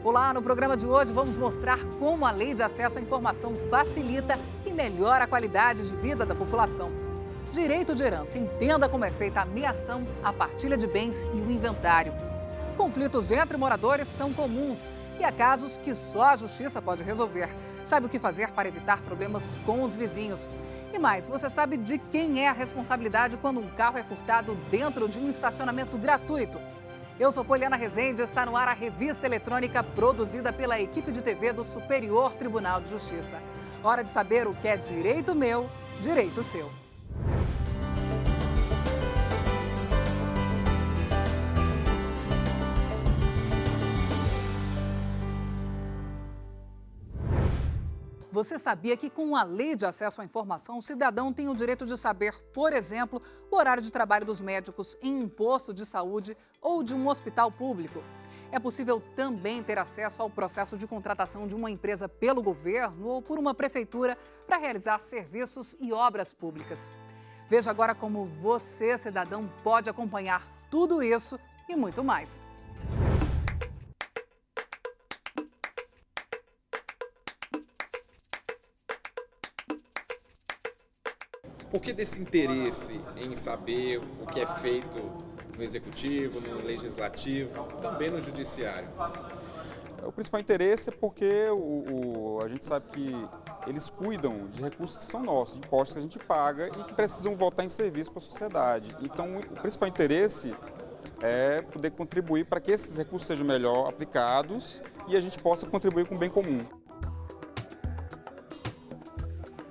Olá, no programa de hoje vamos mostrar como a Lei de Acesso à Informação facilita e melhora a qualidade de vida da população. Direito de herança, entenda como é feita a meação, a partilha de bens e o inventário. Conflitos entre moradores são comuns e há casos que só a justiça pode resolver. Sabe o que fazer para evitar problemas com os vizinhos? E mais, você sabe de quem é a responsabilidade quando um carro é furtado dentro de um estacionamento gratuito? Eu sou Poliana Rezende e está no ar a revista eletrônica produzida pela equipe de TV do Superior Tribunal de Justiça. Hora de saber o que é direito meu, direito seu. Você sabia que com a Lei de Acesso à Informação, o cidadão tem o direito de saber, por exemplo, o horário de trabalho dos médicos em um posto de saúde ou de um hospital público? É possível também ter acesso ao processo de contratação de uma empresa pelo governo ou por uma prefeitura para realizar serviços e obras públicas. Veja agora como você, cidadão, pode acompanhar tudo isso e muito mais. Por que desse interesse em saber o que é feito no executivo, no legislativo, também no judiciário? O principal interesse é porque a gente sabe que eles cuidam de recursos que são nossos, de impostos que a gente paga e que precisam voltar em serviço para a sociedade. Então, o principal interesse é poder contribuir para que esses recursos sejam melhor aplicados e a gente possa contribuir com o bem comum.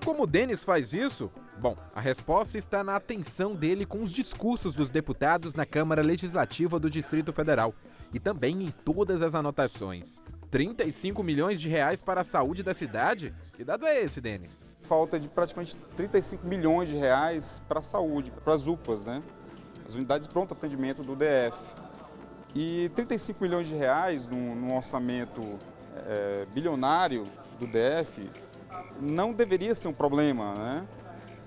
Como o Denis faz isso? Bom, a resposta está na atenção dele com os discursos dos deputados na Câmara Legislativa do Distrito Federal e também em todas as anotações. 35 milhões de reais para a saúde da cidade? Que dado é esse, Denis? Falta de praticamente 35 milhões de reais para a saúde, para as UPAs, né? As unidades de pronto atendimento do DF. E 35 milhões de reais num orçamento bilionário do DF não deveria ser um problema, né?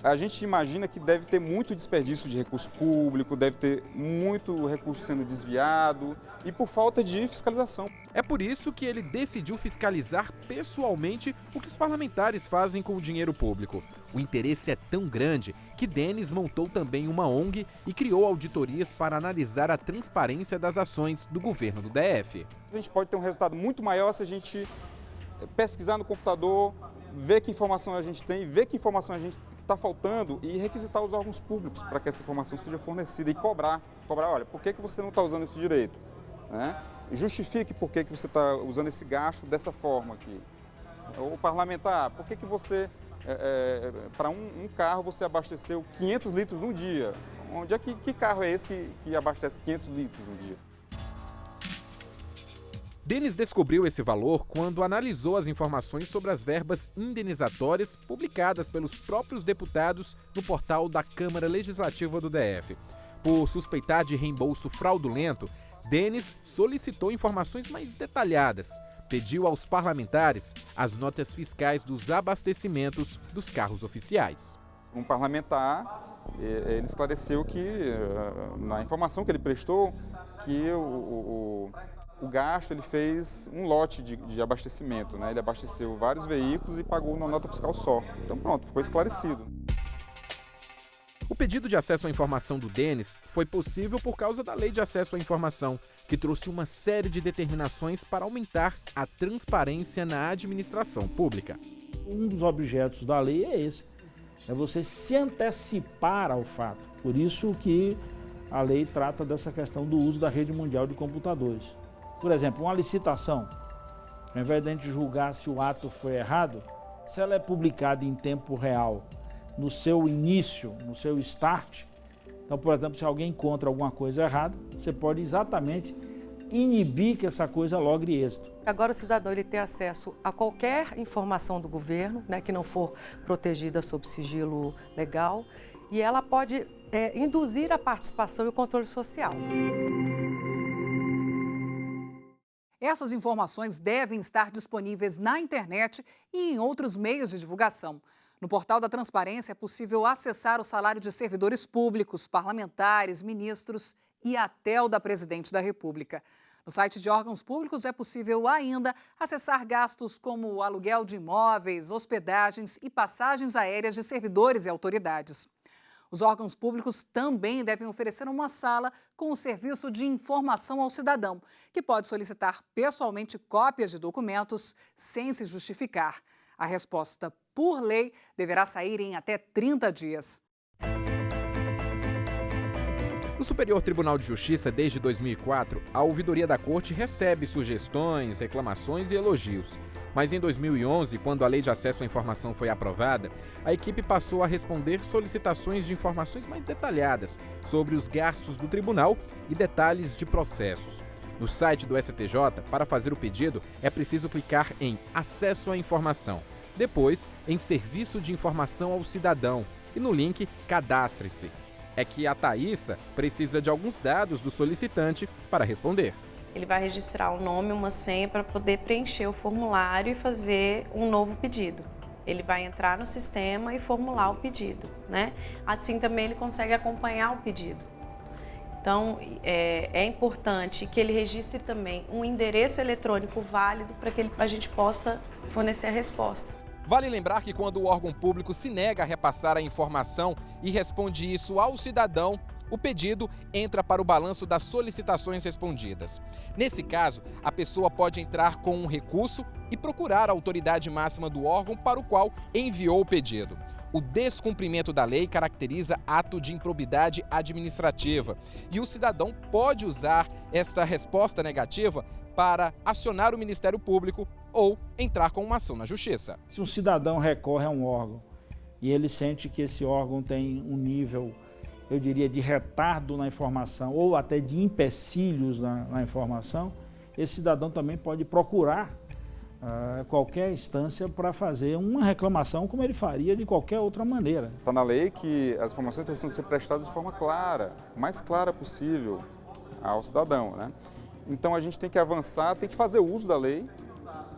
A gente imagina que deve ter muito desperdício de recurso público, deve ter muito recurso sendo desviado e por falta de fiscalização. É por isso que ele decidiu fiscalizar pessoalmente o que os parlamentares fazem com o dinheiro público. O interesse é tão grande que Denis montou também uma ONG e criou auditorias para analisar a transparência das ações do governo do DF. A gente pode ter um resultado muito maior se a gente pesquisar no computador, ver que informação a gente tem, ver que informação a gente está faltando e requisitar os órgãos públicos para que essa informação seja fornecida e cobrar, olha, por que você não está usando esse direito? Né? Justifique por que você está usando esse gasto dessa forma aqui. O parlamentar, por que você, para um carro, você abasteceu 500 litros no dia? Onde é que carro é esse que abastece 500 litros no dia? Denis descobriu esse valor quando analisou as informações sobre as verbas indenizatórias publicadas pelos próprios deputados no portal da Câmara Legislativa do DF. Por suspeitar de reembolso fraudulento, Denis solicitou informações mais detalhadas. Pediu aos parlamentares as notas fiscais dos abastecimentos dos carros oficiais. Um parlamentar, ele esclareceu que, na informação que ele prestou, que o gasto ele fez um lote de abastecimento, né? Ele abasteceu vários veículos e pagou uma nota fiscal só. Então pronto, ficou esclarecido. O pedido de acesso à informação do Denis foi possível por causa da Lei de Acesso à Informação, que trouxe uma série de determinações para aumentar a transparência na administração pública. Um dos objetos da lei é esse, é você se antecipar ao fato. Por isso que a lei trata dessa questão do uso da rede mundial de computadores. Por exemplo, uma licitação, ao invés de a gente julgar se o ato foi errado, se ela é publicada em tempo real, no seu início, no seu start, então, por exemplo, se alguém encontra alguma coisa errada, você pode exatamente inibir que essa coisa logre êxito. Agora o cidadão ele tem acesso a qualquer informação do governo, né, que não for protegida sob sigilo legal, e ela pode induzir a participação e o controle social. Essas informações devem estar disponíveis na internet e em outros meios de divulgação. No portal da Transparência é possível acessar o salário de servidores públicos, parlamentares, ministros e até o da Presidente da República. No site de órgãos públicos é possível ainda acessar gastos como o aluguel de imóveis, hospedagens e passagens aéreas de servidores e autoridades. Os órgãos públicos também devem oferecer uma sala com o serviço de informação ao cidadão, que pode solicitar pessoalmente cópias de documentos sem se justificar. A resposta, por lei, deverá sair em até 30 dias. No Superior Tribunal de Justiça, desde 2004, a Ouvidoria da Corte recebe sugestões, reclamações e elogios. Mas em 2011, quando a Lei de Acesso à Informação foi aprovada, a equipe passou a responder solicitações de informações mais detalhadas sobre os gastos do tribunal e detalhes de processos. No site do STJ, para fazer o pedido, é preciso clicar em Acesso à Informação, depois em Serviço de Informação ao Cidadão e no link Cadastre-se. É que a Thaísa precisa de alguns dados do solicitante para responder. Ele vai registrar o nome, uma senha para poder preencher o formulário e fazer um novo pedido. Ele vai entrar no sistema e formular o pedido, né? Assim também ele consegue acompanhar o pedido. Então, é importante que ele registre também um endereço eletrônico válido para que a gente possa fornecer a resposta. Vale lembrar que quando o órgão público se nega a repassar a informação e responde isso ao cidadão, o pedido entra para o balanço das solicitações respondidas. Nesse caso, a pessoa pode entrar com um recurso e procurar a autoridade máxima do órgão para o qual enviou o pedido. O descumprimento da lei caracteriza ato de improbidade administrativa e o cidadão pode usar esta resposta negativa para acionar o Ministério Público ou entrar com uma ação na Justiça. Se um cidadão recorre a um órgão e ele sente que esse órgão tem um nível, eu diria, de retardo na informação ou até de empecilhos na informação, esse cidadão também pode procurar qualquer instância para fazer uma reclamação como ele faria de qualquer outra maneira. Está na lei que as informações precisam ser prestadas de forma clara, o mais clara possível ao cidadão, né? Então a gente tem que avançar, tem que fazer uso da lei,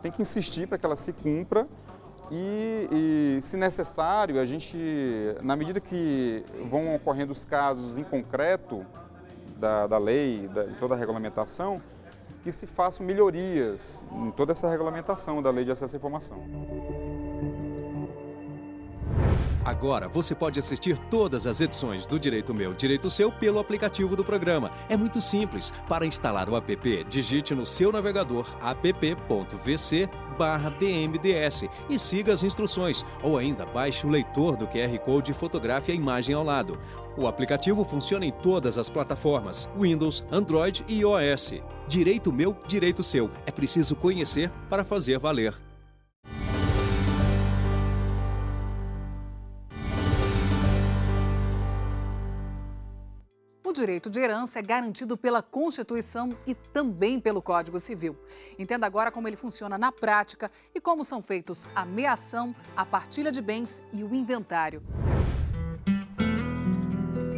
tem que insistir para que ela se cumpra e se necessário, a gente, na medida que vão ocorrendo os casos em concreto da lei, de toda a regulamentação, que se façam melhorias em toda essa regulamentação da Lei de Acesso à Informação. Agora você pode assistir todas as edições do Direito Meu, Direito Seu pelo aplicativo do programa. É muito simples. Para instalar o app, digite no seu navegador app.vc/dmds e siga as instruções. Ou ainda baixe o leitor do QR Code e fotografe a imagem ao lado. O aplicativo funciona em todas as plataformas, Windows, Android e iOS. Direito Meu, Direito Seu. É preciso conhecer para fazer valer. O direito de herança é garantido pela Constituição e também pelo Código Civil. Entenda agora como ele funciona na prática e como são feitos a meação, a partilha de bens e o inventário.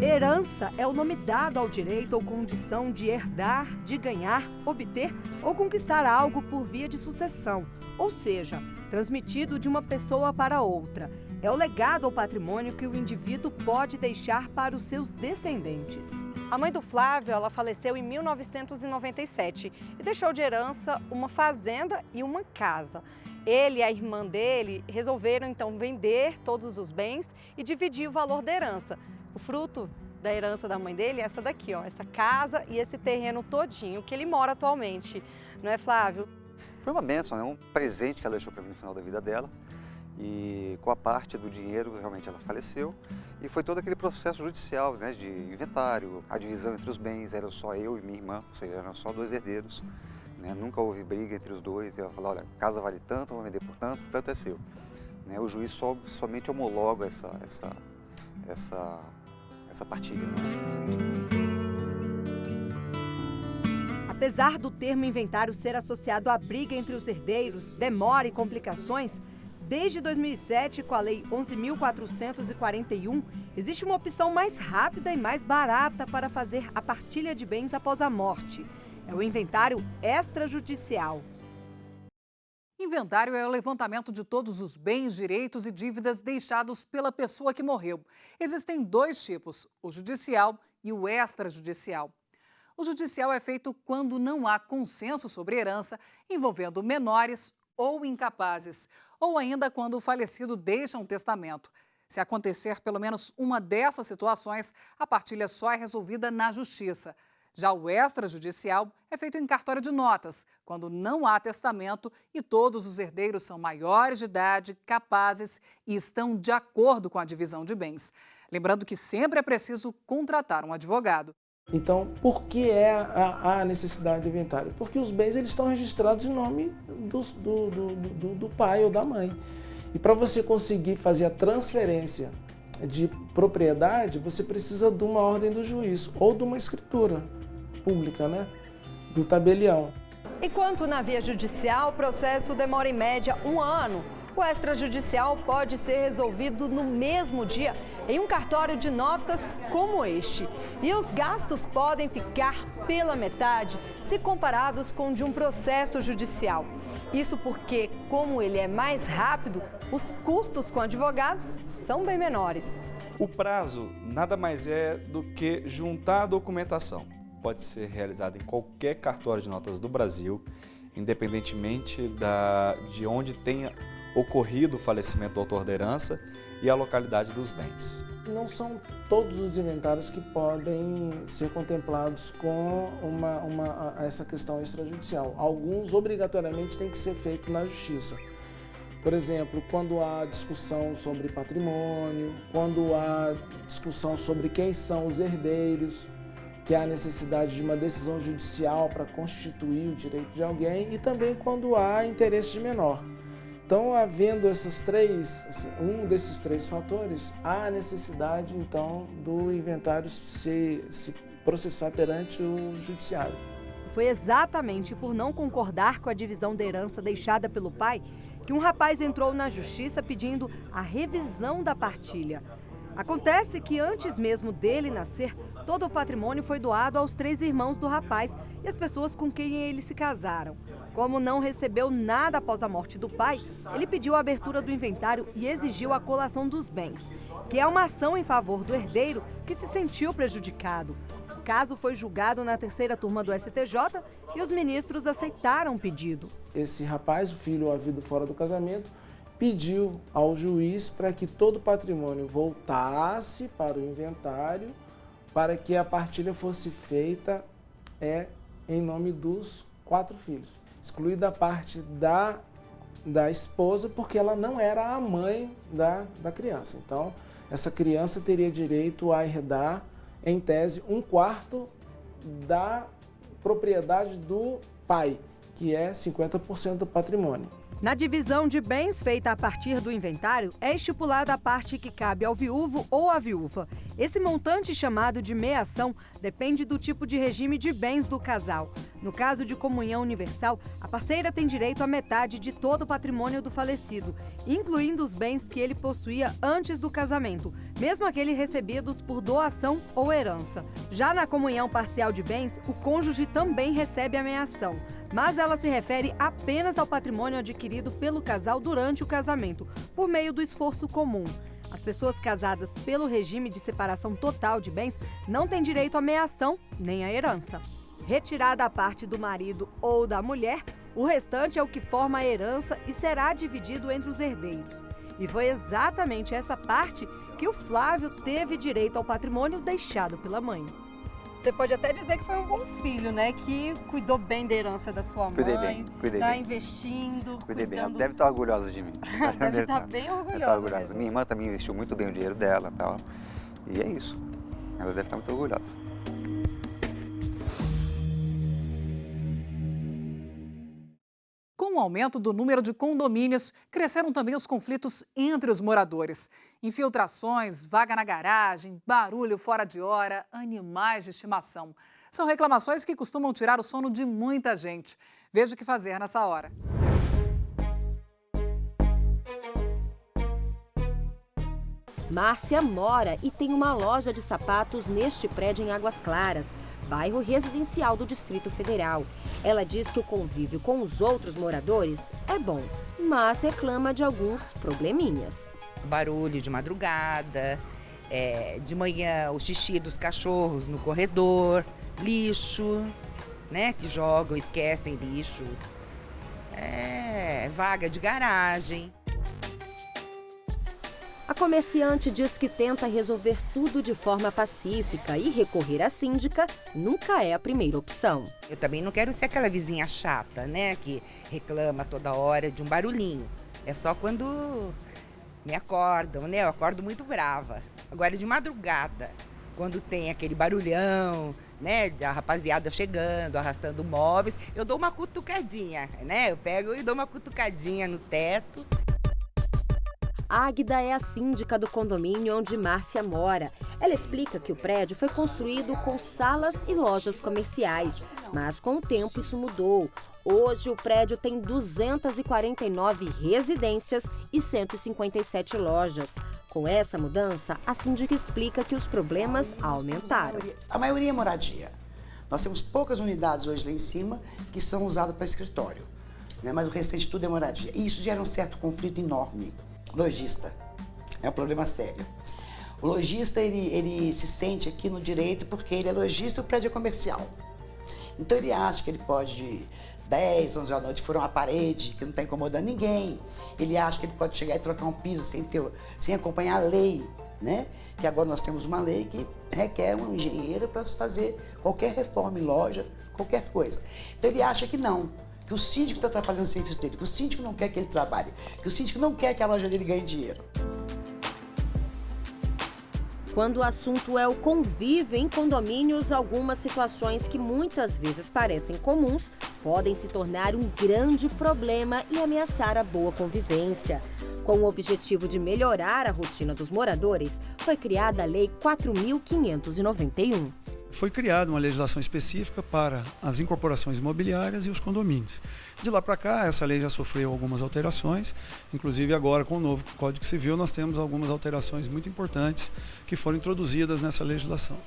Herança é o nome dado ao direito ou condição de herdar, de ganhar, obter ou conquistar algo por via de sucessão, ou seja, transmitido de uma pessoa para outra. É o legado ao patrimônio que o indivíduo pode deixar para os seus descendentes. A mãe do Flávio, ela faleceu em 1997 e deixou de herança uma fazenda e uma casa. Ele e a irmã dele resolveram então vender todos os bens e dividir o valor da herança. O fruto da herança da mãe dele é essa daqui, ó, essa casa e esse terreno todinho que ele mora atualmente. Não é, Flávio? Foi uma bênção, né? Um presente que ela deixou para mim no final da vida dela. E com a parte do dinheiro, realmente ela faleceu. E foi todo aquele processo judicial, né, de inventário, a divisão entre os bens, era só eu e minha irmã, ou seja, eram só 2 herdeiros. Né? Nunca houve briga entre os dois, ela falou, olha, a casa vale tanto, vou vender por tanto, tanto é seu. Né? O juiz somente homologa essa partilha. Né? Apesar do termo inventário ser associado à briga entre os herdeiros, demora e complicações, desde 2007, com a Lei 11.441, existe uma opção mais rápida e mais barata para fazer a partilha de bens após a morte. É o inventário extrajudicial. Inventário é o levantamento de todos os bens, direitos e dívidas deixados pela pessoa que morreu. Existem 2 tipos, o judicial e o extrajudicial. O judicial é feito quando não há consenso sobre herança envolvendo menores ou incapazes, ou ainda quando o falecido deixa um testamento. Se acontecer pelo menos uma dessas situações, a partilha só é resolvida na justiça. Já o extrajudicial é feito em cartório de notas, quando não há testamento e todos os herdeiros são maiores de idade, capazes e estão de acordo com a divisão de bens. Lembrando que sempre é preciso contratar um advogado. Então, por que a necessidade do inventário? Porque os bens eles estão registrados em nome do pai ou da mãe. E para você conseguir fazer a transferência de propriedade, você precisa de uma ordem do juiz ou de uma escritura pública, né? Do tabelião. Enquanto na via judicial o processo demora em média 1 ano, o extrajudicial pode ser resolvido no mesmo dia em um cartório de notas como este. E os gastos podem ficar pela metade se comparados com o de um processo judicial. Isso porque, como ele é mais rápido, os custos com advogados são bem menores. O prazo nada mais é do que juntar a documentação. Pode ser realizado em qualquer cartório de notas do Brasil, independentemente de onde tenha ocorrido o falecimento do autor da herança e a localidade dos bens. Não são todos os inventários que podem ser contemplados com essa questão extrajudicial. Alguns, obrigatoriamente, têm que ser feitos na justiça. Por exemplo, quando há discussão sobre patrimônio, quando há discussão sobre quem são os herdeiros, que há necessidade de uma decisão judicial para constituir o direito de alguém, e também quando há interesse de menor. Então, havendo um desses três fatores, há a necessidade, então, do inventário se processar perante o judiciário. Foi exatamente por não concordar com a divisão da herança deixada pelo pai que um rapaz entrou na justiça pedindo a revisão da partilha. Acontece que antes mesmo dele nascer, todo o patrimônio foi doado aos 3 irmãos do rapaz e às pessoas com quem eles se casaram. Como não recebeu nada após a morte do pai, ele pediu a abertura do inventário e exigiu a colação dos bens, que é uma ação em favor do herdeiro que se sentiu prejudicado. O caso foi julgado na 3ª turma do STJ e os ministros aceitaram o pedido. Esse rapaz, o filho havido fora do casamento, pediu ao juiz para que todo o patrimônio voltasse para o inventário, para que a partilha fosse feita em nome dos 4 filhos, excluída a parte da esposa, porque ela não era a mãe da criança. Então, essa criança teria direito a herdar, em tese, 1/4 da propriedade do pai, que é 50% do patrimônio. Na divisão de bens feita a partir do inventário, é estipulada a parte que cabe ao viúvo ou à viúva. Esse montante, chamado de meação, depende do tipo de regime de bens do casal. No caso de comunhão universal, a parceira tem direito à metade de todo o patrimônio do falecido, incluindo os bens que ele possuía antes do casamento, mesmo aqueles recebidos por doação ou herança. Já na comunhão parcial de bens, o cônjuge também recebe a meação, mas ela se refere apenas ao patrimônio adquirido pelo casal durante o casamento, por meio do esforço comum. As pessoas casadas pelo regime de separação total de bens não têm direito à meação nem à herança. Retirada a parte do marido ou da mulher, o restante é o que forma a herança e será dividido entre os herdeiros. E foi exatamente essa parte que o Flávio teve direito ao patrimônio deixado pela mãe. Você pode até dizer que foi um bom filho, né? Que cuidou bem da herança da sua mãe. Cuidei Tá bem. Investindo. Cuidei bem. Ela deve estar orgulhosa de mim. Deve estar bem orgulhosa mesmo. Minha irmã também investiu muito bem o dinheiro dela, tal. E é isso. Ela deve estar muito orgulhosa. Com o aumento do número de condomínios, cresceram também os conflitos entre os moradores. Infiltrações, vaga na garagem, barulho fora de hora, animais de estimação. São reclamações que costumam tirar o sono de muita gente. Veja o que fazer nessa hora. Márcia mora e tem uma loja de sapatos neste prédio em Águas Claras, bairro residencial do Distrito Federal. Ela diz que o convívio com os outros moradores é bom, mas reclama de alguns probleminhas. Barulho de madrugada, de manhã o xixi dos cachorros no corredor, lixo, né? Que jogam, esquecem lixo. Vaga de garagem. A comerciante diz que tenta resolver tudo de forma pacífica e recorrer à síndica nunca é a primeira opção. Eu também não quero ser aquela vizinha chata, né? Que reclama toda hora de um barulhinho. É só quando me acordam, né? Eu acordo muito brava. Agora de madrugada, quando tem aquele barulhão, né? A rapaziada chegando, arrastando móveis, eu dou uma cutucadinha, né? Eu pego e dou uma cutucadinha no teto. Águida é a síndica do condomínio onde Márcia mora. Ela explica que o prédio foi construído com salas e lojas comerciais, mas com o tempo isso mudou. Hoje o prédio tem 249 residências e 157 lojas. Com essa mudança, a síndica explica que os problemas aumentaram. A maioria é moradia. Nós temos poucas unidades hoje lá em cima que são usadas para escritório, né? Mas o restante tudo é moradia. E isso gera um certo conflito enorme. Lojista é um problema sério. O lojista ele se sente aqui no direito porque ele é lojista e o prédio é comercial. Então ele acha que ele pode 10, 11 horas da noite furar uma parede que não está incomodando ninguém. Ele acha que ele pode chegar e trocar um piso sem acompanhar a lei, né? Que agora nós temos uma lei que requer um engenheiro para fazer qualquer reforma em loja, qualquer coisa. Então ele acha que não. Que o síndico está atrapalhando o serviço dele, que o síndico não quer que ele trabalhe, que o síndico não quer que a loja dele ganhe dinheiro. Quando o assunto é o convívio em condomínios, algumas situações que muitas vezes parecem comuns podem se tornar um grande problema e ameaçar a boa convivência. Com o objetivo de melhorar a rotina dos moradores, foi criada a Lei 4.591. Foi criada uma legislação específica para as incorporações imobiliárias e os condomínios. De lá para cá, essa lei já sofreu algumas alterações, inclusive agora com o novo Código Civil nós temos algumas alterações muito importantes que foram introduzidas nessa legislação.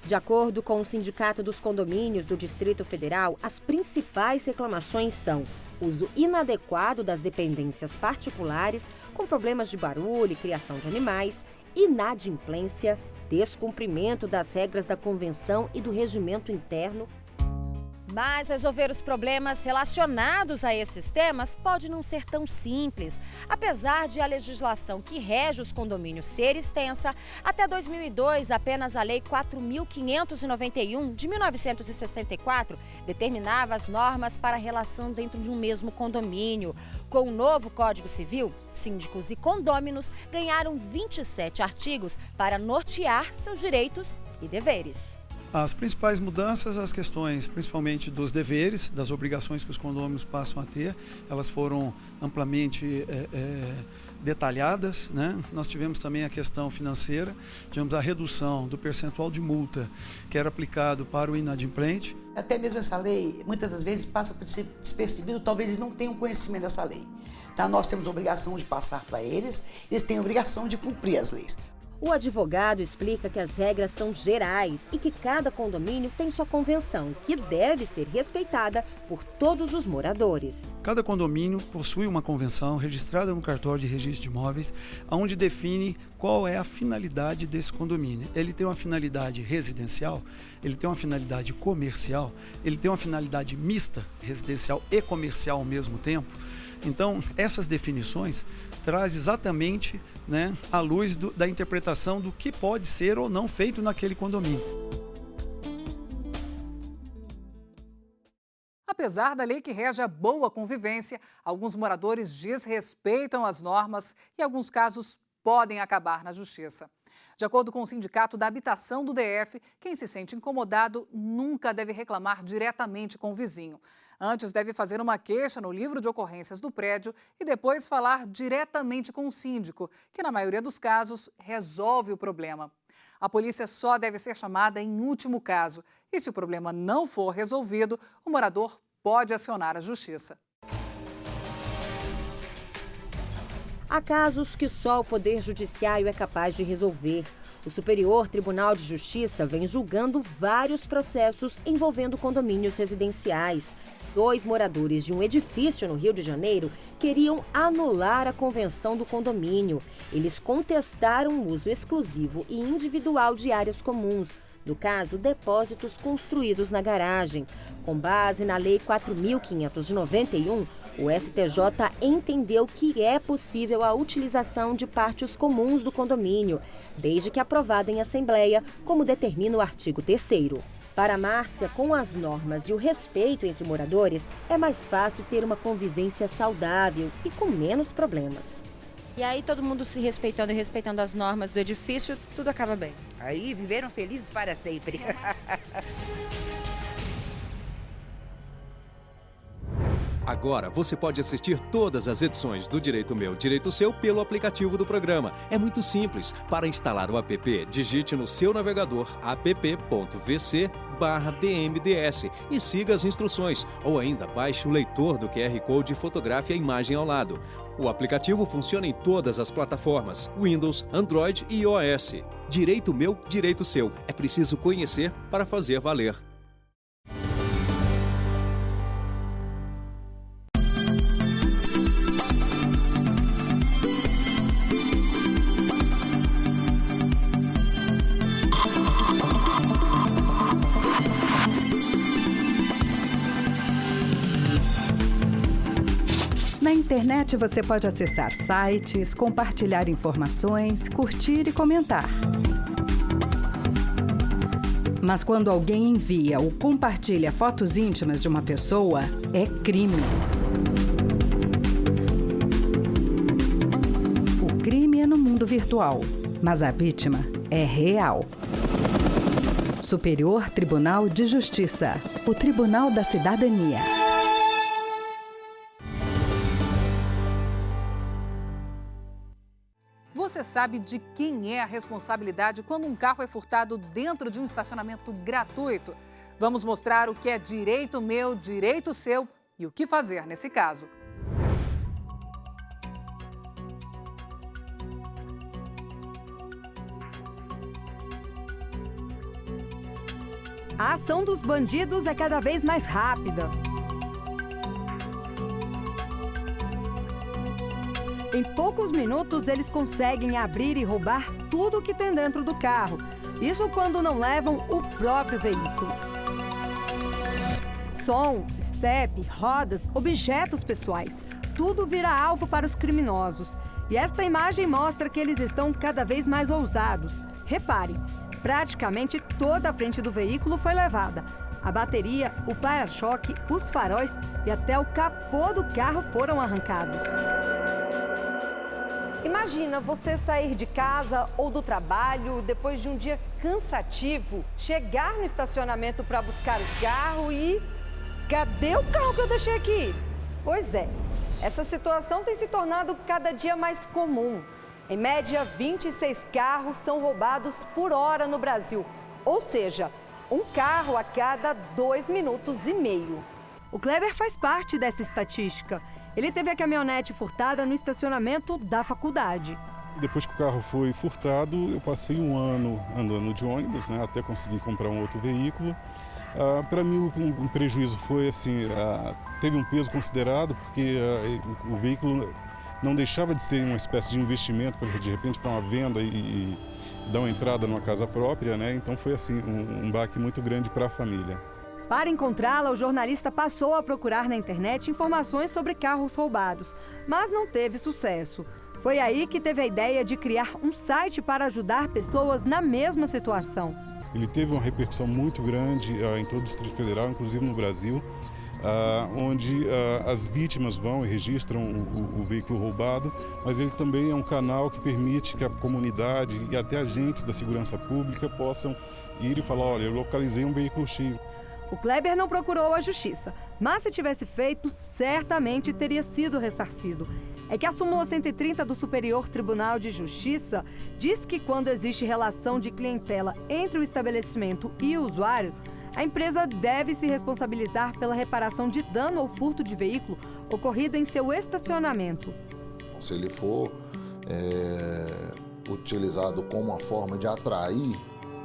De acordo com o Sindicato dos Condomínios do Distrito Federal, as principais reclamações são uso inadequado das dependências particulares, com problemas de barulho e criação de animais, inadimplência, descumprimento das regras da convenção e do regimento interno. Mas resolver os problemas relacionados a esses temas pode não ser tão simples. Apesar de a legislação que rege os condomínios ser extensa, até 2002 apenas a Lei 4.591 de 1964 determinava as normas para a relação dentro de um mesmo condomínio. Com o novo Código Civil, síndicos e condôminos ganharam 27 artigos para nortear seus direitos e deveres. As principais mudanças, as questões principalmente dos deveres, das obrigações que os condôminos passam a ter, elas foram amplamente detalhadas, né? Nós tivemos também a questão financeira, tivemos a redução do percentual de multa que era aplicado para o inadimplente. Até mesmo essa lei, muitas das vezes, passa por ser despercebido, talvez eles não tenham conhecimento dessa lei. Tá? Nós temos a obrigação de passar para eles, eles têm a obrigação de cumprir as leis. O advogado explica que as regras são gerais e que cada condomínio tem sua convenção, que deve ser respeitada por todos os moradores. Cada condomínio possui uma convenção registrada no cartório de registro de imóveis, onde define qual é a finalidade desse condomínio. Ele tem uma finalidade residencial, ele tem uma finalidade comercial, ele tem uma finalidade mista, residencial e comercial ao mesmo tempo. Então, essas definições traz exatamente, né, à luz da interpretação do que pode ser ou não feito naquele condomínio. Apesar da lei que rege a boa convivência, alguns moradores desrespeitam as normas e, em alguns casos, podem acabar na justiça. De acordo com o Sindicato da Habitação do DF, quem se sente incomodado nunca deve reclamar diretamente com o vizinho. Antes deve fazer uma queixa no livro de ocorrências do prédio e depois falar diretamente com o síndico, que na maioria dos casos resolve o problema. A polícia só deve ser chamada em último caso e, se o problema não for resolvido, o morador pode acionar a justiça. Há casos que só o Poder Judiciário é capaz de resolver. O Superior Tribunal de Justiça vem julgando vários processos envolvendo condomínios residenciais. 2 moradores de um edifício no Rio de Janeiro queriam anular a convenção do condomínio. Eles contestaram o uso exclusivo e individual de áreas comuns. No caso, depósitos construídos na garagem. Com base na Lei 4.591, o STJ entendeu que é possível a utilização de pátios comuns do condomínio, desde que aprovada em assembleia, como determina o artigo 3º. Para Márcia, com as normas e o respeito entre moradores, é mais fácil ter uma convivência saudável e com menos problemas. E aí todo mundo se respeitando e respeitando as normas do edifício, tudo acaba bem. Aí viveram felizes para sempre. Agora você pode assistir todas as edições do Direito Meu, Direito Seu pelo aplicativo do programa. É muito simples. Para instalar o app, digite no seu navegador app.vc/dmds e siga as instruções. Ou ainda baixe o leitor do QR Code e fotografe a imagem ao lado. O aplicativo funciona em todas as plataformas, Windows, Android e iOS. Direito Meu, Direito Seu. É preciso conhecer para fazer valer. Na internet você pode acessar sites, compartilhar informações, curtir e comentar. Mas quando alguém envia ou compartilha fotos íntimas de uma pessoa, é crime. O crime é no mundo virtual, mas a vítima é real. Superior Tribunal de Justiça, o Tribunal da Cidadania. Você sabe de quem é a responsabilidade quando um carro é furtado dentro de um estacionamento gratuito? Vamos mostrar o que é direito meu, direito seu e o que fazer nesse caso. A ação dos bandidos é cada vez mais rápida. Em poucos minutos, eles conseguem abrir e roubar tudo o que tem dentro do carro. Isso quando não levam o próprio veículo. Som, estepe, rodas, objetos pessoais. Tudo vira alvo para os criminosos. E esta imagem mostra que eles estão cada vez mais ousados. Repare, praticamente toda a frente do veículo foi levada. A bateria, o para-choque, os faróis e até o capô do carro foram arrancados. Imagina você sair de casa ou do trabalho depois de um dia cansativo, chegar no estacionamento para buscar o carro e... cadê o carro que eu deixei aqui? Pois é, essa situação tem se tornado cada dia mais comum. Em média, 26 carros são roubados por hora no Brasil, ou seja, um carro a cada 2 minutos e meio. O Kleber faz parte dessa estatística. Ele teve a caminhonete furtada no estacionamento da faculdade. Depois que o carro foi furtado, eu passei um ano andando de ônibus, né, até conseguir comprar um outro veículo. Para mim, o prejuízo foi assim, teve um peso considerado, porque o veículo não deixava de ser uma espécie de investimento, de repente, para uma venda e dar uma entrada numa casa própria, né? Então foi assim, um baque muito grande para a família. Para encontrá-la, o jornalista passou a procurar na internet informações sobre carros roubados, mas não teve sucesso. Foi aí que teve a ideia de criar um site para ajudar pessoas na mesma situação. Ele teve uma repercussão muito grande em todo o Distrito Federal, inclusive no Brasil, onde as vítimas vão e registram o veículo roubado, mas ele também é um canal que permite que a comunidade e até agentes da segurança pública possam ir e falar, olha, eu localizei um veículo X. O Kleber não procurou a justiça, mas se tivesse feito, certamente teria sido ressarcido. É que a súmula 130 do Superior Tribunal de Justiça diz que quando existe relação de clientela entre o estabelecimento e o usuário, a empresa deve se responsabilizar pela reparação de dano ou furto de veículo ocorrido em seu estacionamento. Se ele for utilizado como uma forma de atrair,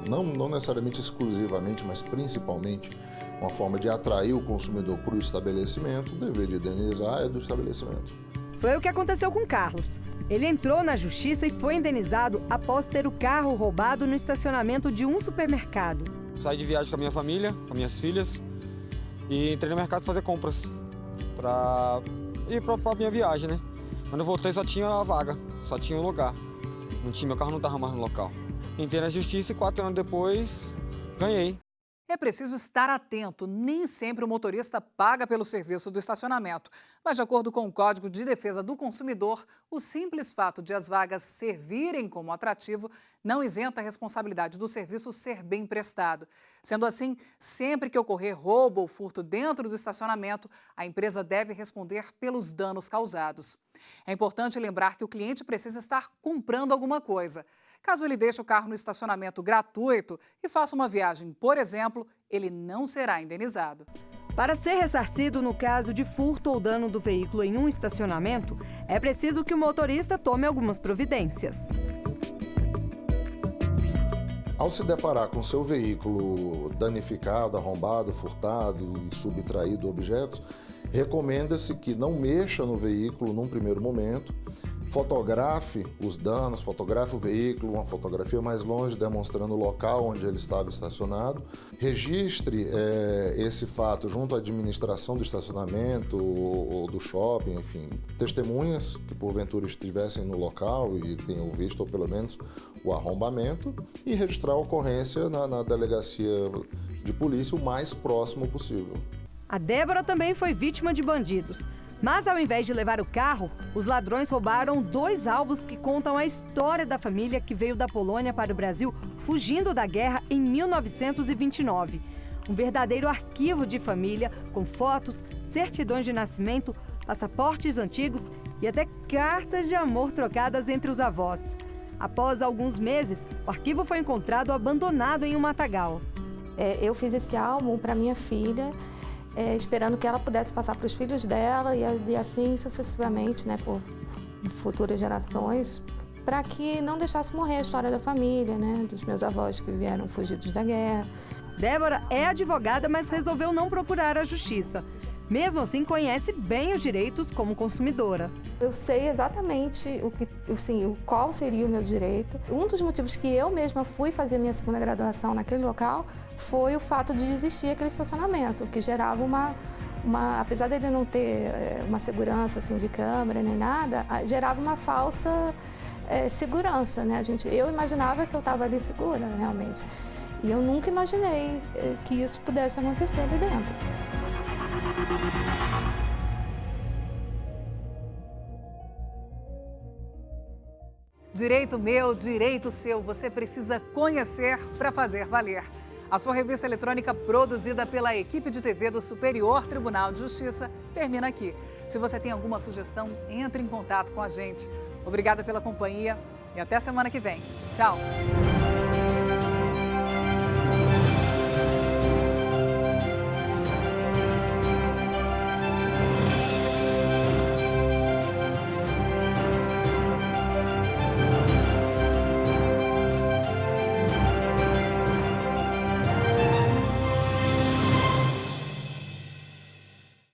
não necessariamente exclusivamente, mas principalmente uma forma de atrair o consumidor para o estabelecimento, o dever de indenizar é do estabelecimento. Foi o que aconteceu com Carlos. Ele entrou na justiça e foi indenizado após ter o carro roubado no estacionamento de um supermercado. Saí de viagem com a minha família, com minhas filhas, e entrei no mercado fazer compras para ir para a minha viagem, né? Quando eu voltei só tinha a vaga, só tinha um lugar. Meu carro não estava mais no local. Entrei na justiça e 4 anos depois ganhei. É preciso estar atento, nem sempre o motorista paga pelo serviço do estacionamento. Mas, de acordo com o Código de Defesa do Consumidor, o simples fato de as vagas servirem como atrativo não isenta a responsabilidade do serviço ser bem prestado. Sendo assim, sempre que ocorrer roubo ou furto dentro do estacionamento, a empresa deve responder pelos danos causados. É importante lembrar que o cliente precisa estar comprando alguma coisa. Caso ele deixe o carro no estacionamento gratuito e faça uma viagem, por exemplo, ele não será indenizado. Para ser ressarcido no caso de furto ou dano do veículo em um estacionamento, é preciso que o motorista tome algumas providências. Ao se deparar com seu veículo danificado, arrombado, furtado e subtraído objetos, recomenda-se que não mexa no veículo num primeiro momento, fotografe os danos, fotografe o veículo, uma fotografia mais longe, demonstrando o local onde ele estava estacionado. Registre esse fato junto à administração do estacionamento ou do shopping, enfim, testemunhas que porventura estivessem no local e tenham visto, ou pelo menos, o arrombamento, e registrar a ocorrência na delegacia de polícia o mais próximo possível. A Débora também foi vítima de bandidos. Mas ao invés de levar o carro, os ladrões roubaram 2 álbuns que contam a história da família que veio da Polônia para o Brasil fugindo da guerra em 1929. Um verdadeiro arquivo de família com fotos, certidões de nascimento, passaportes antigos e até cartas de amor trocadas entre os avós. Após alguns meses, o arquivo foi encontrado abandonado em um matagal. Eu fiz esse álbum para minha filha, esperando que ela pudesse passar para os filhos dela e assim sucessivamente, né, por futuras gerações, para que não deixasse morrer a história da família, né, dos meus avós que vieram fugidos da guerra. Débora é advogada, mas resolveu não procurar a justiça. Mesmo assim, conhece bem os direitos como consumidora. Eu sei exatamente qual seria o meu direito. Um dos motivos que eu mesma fui fazer minha segunda graduação naquele local foi o fato de existir aquele estacionamento, que gerava apesar dele não ter uma segurança assim, de câmera nem nada, gerava uma falsa segurança, né? Eu imaginava que eu estava ali segura, realmente. E eu nunca imaginei que isso pudesse acontecer ali dentro. Direito meu, direito seu, você precisa conhecer para fazer valer. A sua revista eletrônica produzida pela equipe de TV do Superior Tribunal de Justiça termina aqui. Se você tem alguma sugestão, entre em contato com a gente. Obrigada pela companhia e até semana que vem. Tchau!